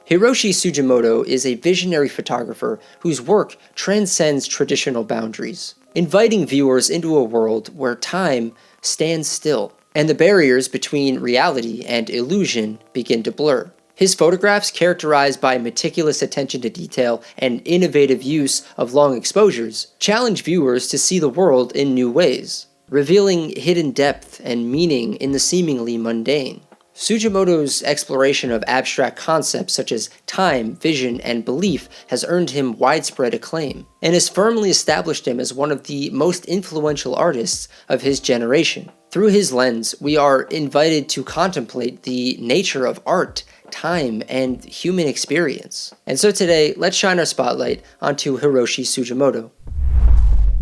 Hiroshi Sugimoto is a visionary photographer whose work transcends traditional boundaries, inviting viewers into a world where time stands still, and the barriers between reality and illusion begin to blur. His photographs, characterized by meticulous attention to detail and innovative use of long exposures, challenge viewers to see the world in new ways, revealing hidden depth and meaning in the seemingly mundane. Sugimoto's exploration of abstract concepts such as time, vision, and belief has earned him widespread acclaim, and has firmly established him as one of the most influential artists of his generation. Through his lens, we are invited to contemplate the nature of art, time, and human experience. And so today, let's shine our spotlight onto Hiroshi Sugimoto.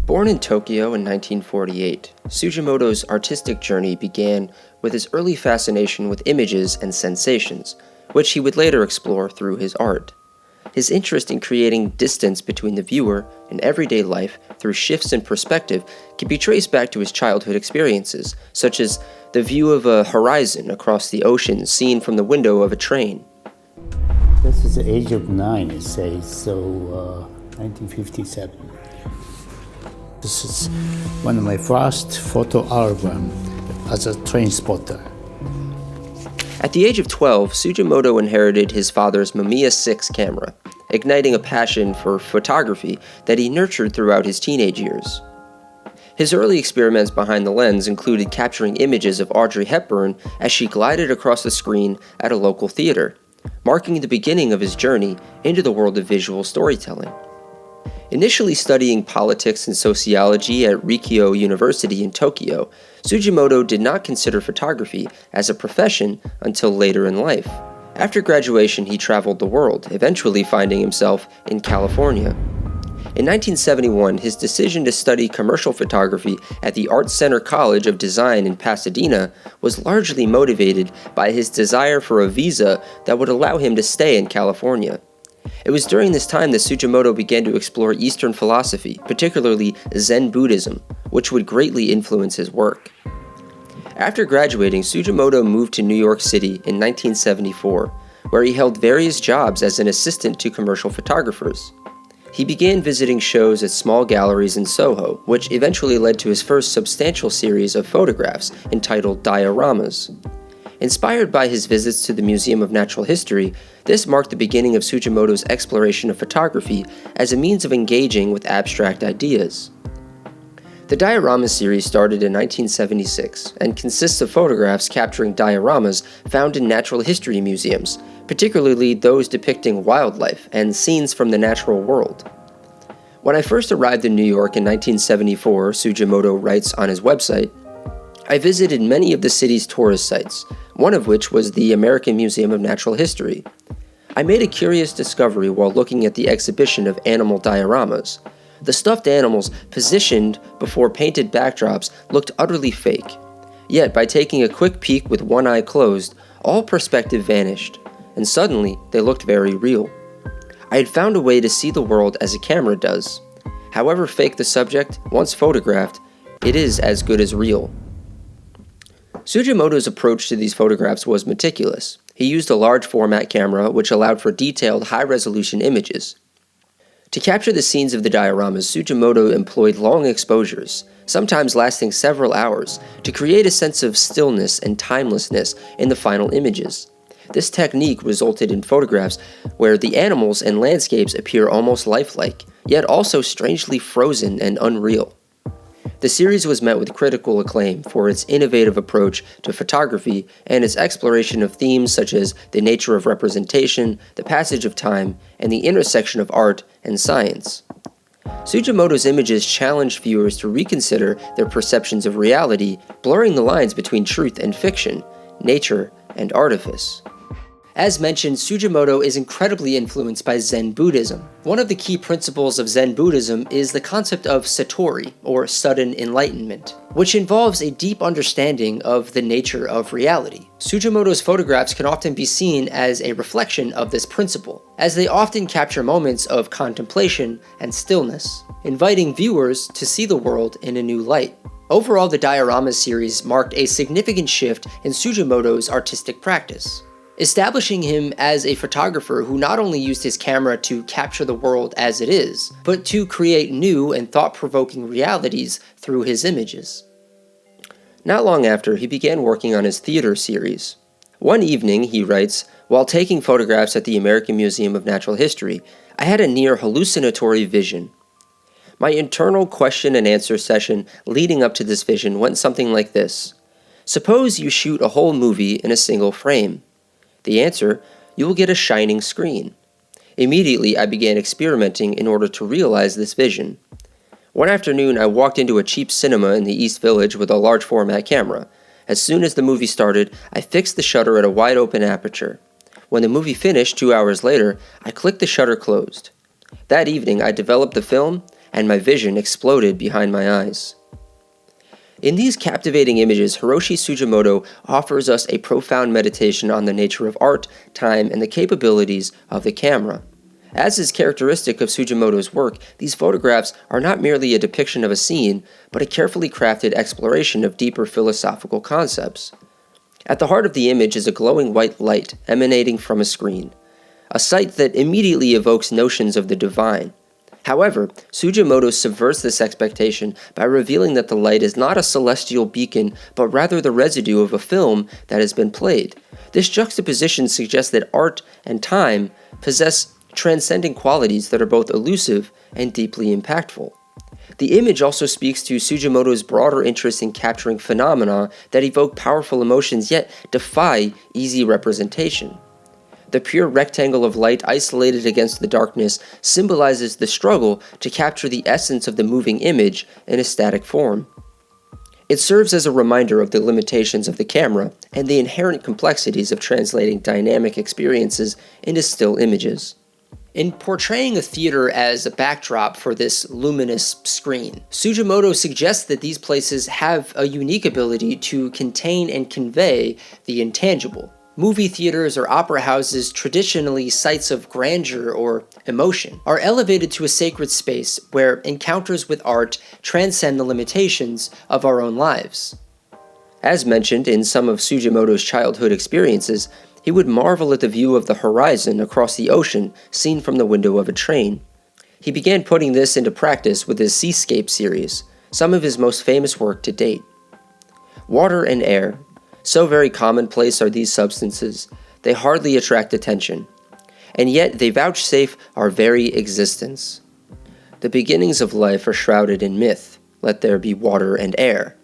Born in Tokyo in 1948, Sugimoto's artistic journey began with his early fascination with images and sensations, which he would later explore through his art. His interest in creating distance between the viewer and everyday life through shifts in perspective can be traced back to his childhood experiences, such as the view of a horizon across the ocean seen from the window of a train. This is the age of 9, it says, so 1957. This is one of my first photo albums as a train spotter. At the age of 12, Sugimoto inherited his father's Mamiya 6 camera, igniting a passion for photography that he nurtured throughout his teenage years. His early experiments behind the lens included capturing images of Audrey Hepburn as she glided across the screen at a local theater, marking the beginning of his journey into the world of visual storytelling. Initially studying politics and sociology at Rikyo University in Tokyo, Sugimoto did not consider photography as a profession until later in life. After graduation, he traveled the world, eventually finding himself in California. In 1971, his decision to study commercial photography at the Art Center College of Design in Pasadena was largely motivated by his desire for a visa that would allow him to stay in California. It was during this time that Sugimoto began to explore Eastern philosophy, particularly Zen Buddhism, which would greatly influence his work. After graduating, Sugimoto moved to New York City in 1974, where he held various jobs as an assistant to commercial photographers. He began visiting shows at small galleries in Soho, which eventually led to his first substantial series of photographs entitled dioramas. Inspired by his visits to the Museum of Natural History, this marked the beginning of Sugimoto's exploration of photography as a means of engaging with abstract ideas. The diorama series started in 1976 and consists of photographs capturing dioramas found in natural history museums, particularly those depicting wildlife and scenes from the natural world. When I first arrived in New York in 1974, Sugimoto writes on his website, I visited many of the city's tourist sites, one of which was the American Museum of Natural History. I made a curious discovery while looking at the exhibition of animal dioramas. The stuffed animals positioned before painted backdrops looked utterly fake. Yet, by taking a quick peek with one eye closed, all perspective vanished, and suddenly they looked very real. I had found a way to see the world as a camera does. However fake the subject, once photographed, it is as good as real. Sugimoto's approach to these photographs was meticulous. He used a large format camera which allowed for detailed high-resolution images. To capture the scenes of the dioramas, Sugimoto employed long exposures, sometimes lasting several hours, to create a sense of stillness and timelessness in the final images. This technique resulted in photographs where the animals and landscapes appear almost lifelike, yet also strangely frozen and unreal. The series was met with critical acclaim for its innovative approach to photography and its exploration of themes such as the nature of representation, the passage of time, and the intersection of art and science. Sugimoto's images challenged viewers to reconsider their perceptions of reality, blurring the lines between truth and fiction, nature and artifice. As mentioned, Sugimoto is incredibly influenced by Zen Buddhism. One of the key principles of Zen Buddhism is the concept of satori, or sudden enlightenment, which involves a deep understanding of the nature of reality. Sugimoto's photographs can often be seen as a reflection of this principle, as they often capture moments of contemplation and stillness, inviting viewers to see the world in a new light. Overall, the diorama series marked a significant shift in Sugimoto's artistic practice. establishing him as a photographer who not only used his camera to capture the world as it is, but to create new and thought-provoking realities through his images. Not long after, he began working on his theater series. One evening, he writes, while taking photographs at the American Museum of Natural History, I had a near hallucinatory vision. My internal question and answer session leading up to this vision went something like this. Suppose you shoot a whole movie in a single frame. The answer, you will get a shining screen. Immediately, I began experimenting in order to realize this vision. One afternoon, I walked into a cheap cinema in the East Village with a large format camera. As soon as the movie started, I fixed the shutter at a wide open aperture. When the movie finished 2 hours later, I clicked the shutter closed. That evening, I developed the film, and my vision exploded behind my eyes. In these captivating images, Hiroshi Sugimoto offers us a profound meditation on the nature of art, time, and the capabilities of the camera. As is characteristic of Sugimoto's work, these photographs are not merely a depiction of a scene, but a carefully crafted exploration of deeper philosophical concepts. At the heart of the image is a glowing white light emanating from a screen, a sight that immediately evokes notions of the divine. However, Sugimoto subverts this expectation by revealing that the light is not a celestial beacon, but rather the residue of a film that has been played. This juxtaposition suggests that art and time possess transcendent qualities that are both elusive and deeply impactful. The image also speaks to Sugimoto's broader interest in capturing phenomena that evoke powerful emotions yet defy easy representation. The pure rectangle of light isolated against the darkness symbolizes the struggle to capture the essence of the moving image in a static form. It serves as a reminder of the limitations of the camera and the inherent complexities of translating dynamic experiences into still images. In portraying a theater as a backdrop for this luminous screen, Sugimoto suggests that these places have a unique ability to contain and convey the intangible. Movie theaters or opera houses, traditionally sites of grandeur or emotion, are elevated to a sacred space where encounters with art transcend the limitations of our own lives. As mentioned in some of Sugimoto's childhood experiences, he would marvel at the view of the horizon across the ocean seen from the window of a train. He began putting this into practice with his seascapes series, some of his most famous work to date. Water and air. So very commonplace are these substances, they hardly attract attention, and yet they vouchsafe our very existence. The beginnings of life are shrouded in myth, let there be water and air.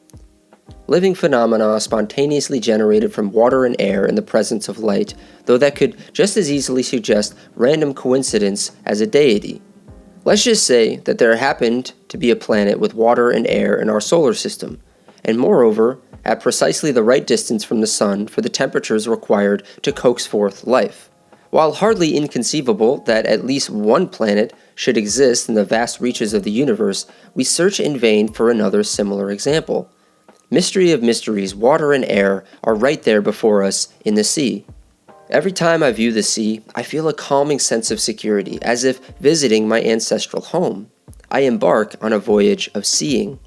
Living phenomena spontaneously generated from water and air in the presence of light, though that could just as easily suggest random coincidence as a deity. Let's just say that there happened to be a planet with water and air in our solar system, and moreover, at precisely the right distance from the sun for the temperatures required to coax forth life. While hardly inconceivable that at least one planet should exist in the vast reaches of the universe, we search in vain for another similar example. Mystery of mysteries, water and air are right there before us in the sea. Every time I view the sea, I feel a calming sense of security, as if visiting my ancestral home. I embark on a voyage of seeing.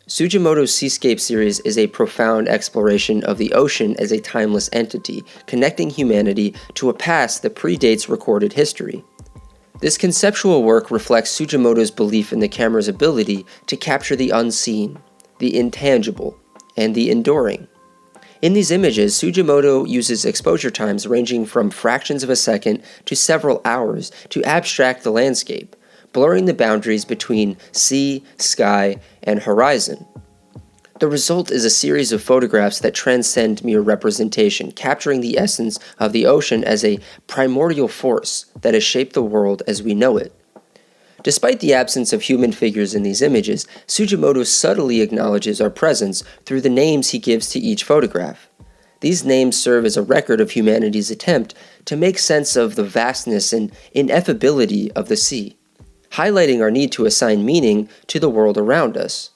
Sugimoto's Seascape series is a profound exploration of the ocean as a timeless entity, connecting humanity to a past that predates recorded history. This conceptual work reflects Sugimoto's belief in the camera's ability to capture the unseen, the intangible, and the enduring. In these images, Sugimoto uses exposure times ranging from fractions of a second to several hours to abstract the landscape, blurring the boundaries between sea, sky, and horizon. The result is a series of photographs that transcend mere representation, capturing the essence of the ocean as a primordial force that has shaped the world as we know it. Despite the absence of human figures in these images, Sugimoto subtly acknowledges our presence through the names he gives to each photograph. These names serve as a record of humanity's attempt to make sense of the vastness and ineffability of the sea, highlighting our need to assign meaning to the world around us.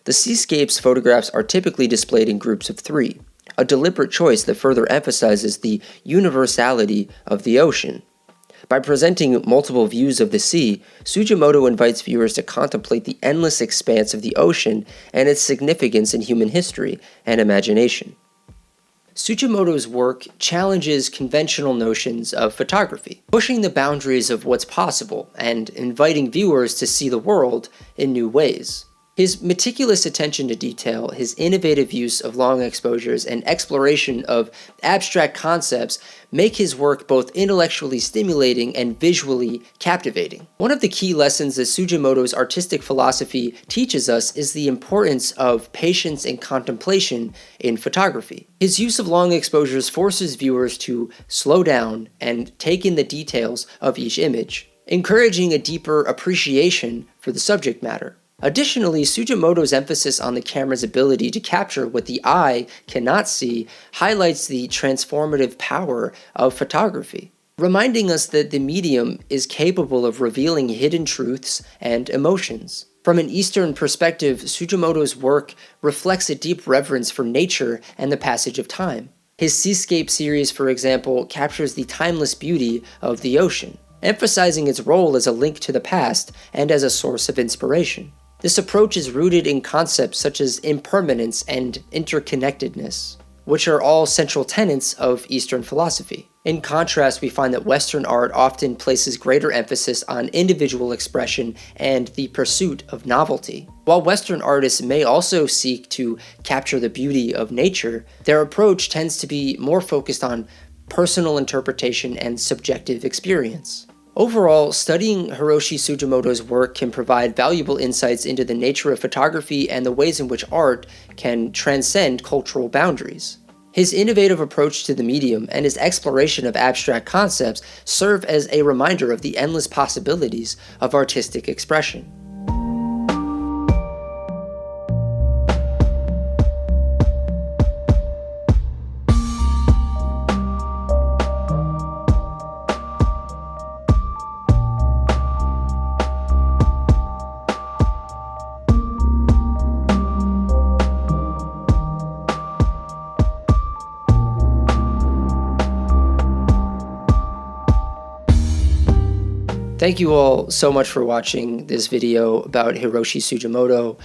The seascapes photographs are typically displayed in groups of 3, a deliberate choice that further emphasizes the universality of the ocean. By presenting multiple views of the sea, Sugimoto invites viewers to contemplate the endless expanse of the ocean and its significance in human history and imagination. Sugimoto's work challenges conventional notions of photography, pushing the boundaries of what's possible and inviting viewers to see the world in new ways. His meticulous attention to detail, his innovative use of long exposures, and exploration of abstract concepts make his work both intellectually stimulating and visually captivating. One of the key lessons that Sugimoto's artistic philosophy teaches us is the importance of patience and contemplation in photography. His use of long exposures forces viewers to slow down and take in the details of each image, encouraging a deeper appreciation for the subject matter. Additionally, Sugimoto's emphasis on the camera's ability to capture what the eye cannot see highlights the transformative power of photography, reminding us that the medium is capable of revealing hidden truths and emotions. From an Eastern perspective, Sugimoto's work reflects a deep reverence for nature and the passage of time. His seascape series, for example, captures the timeless beauty of the ocean, emphasizing its role as a link to the past and as a source of inspiration. This approach is rooted in concepts such as impermanence and interconnectedness, which are all central tenets of Eastern philosophy. In contrast, we find that Western art often places greater emphasis on individual expression and the pursuit of novelty. While Western artists may also seek to capture the beauty of nature, their approach tends to be more focused on personal interpretation and subjective experience. Overall, studying Hiroshi Sugimoto's work can provide valuable insights into the nature of photography and the ways in which art can transcend cultural boundaries. His innovative approach to the medium and his exploration of abstract concepts serve as a reminder of the endless possibilities of artistic expression. Thank you all so much for watching this video about Hiroshi Sugimoto.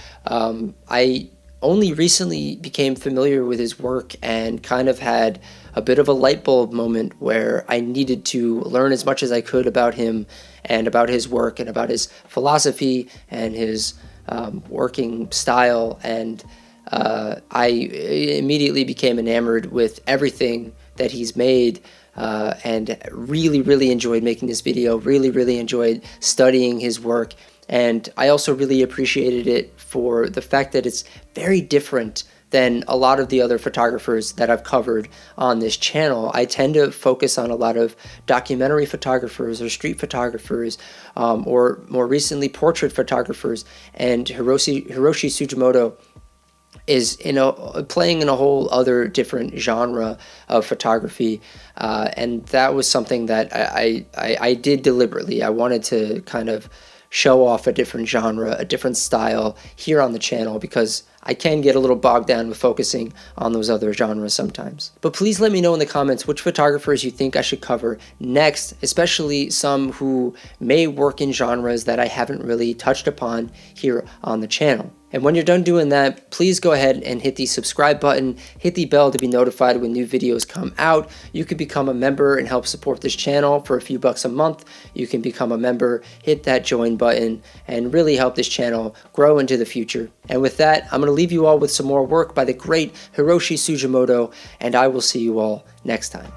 I only recently became familiar with his work and kind of had a bit of a light bulb moment where I needed to learn as much as I could about him and about his work and about his philosophy and his working style. And I immediately became enamored with everything that he's made. And really enjoyed making this video, really enjoyed studying his work, and I also really appreciated it for the fact that it's very different than a lot of the other photographers that I've covered on this channel. I tend to focus on a lot of documentary photographers or street photographers, or more recently portrait photographers, and Hiroshi Sugimoto is playing in a whole other different genre of photography, and that was something that I did deliberately. I wanted to kind of show off a different genre, a different style here on the channel, because I can get a little bogged down with focusing on those other genres sometimes. But please let me know in the comments which photographers you think I should cover next, especially some who may work in genres that I haven't really touched upon here on the channel. And when you're done doing that, please go ahead and hit the subscribe button, hit the bell to be notified when new videos come out. You can become a member and help support this channel for a few bucks a month. You can become a member, hit that join button, and really help this channel grow into the future. And with that, I'm going to leave you all with some more work by the great Hiroshi Sugimoto, and I will see you all next time.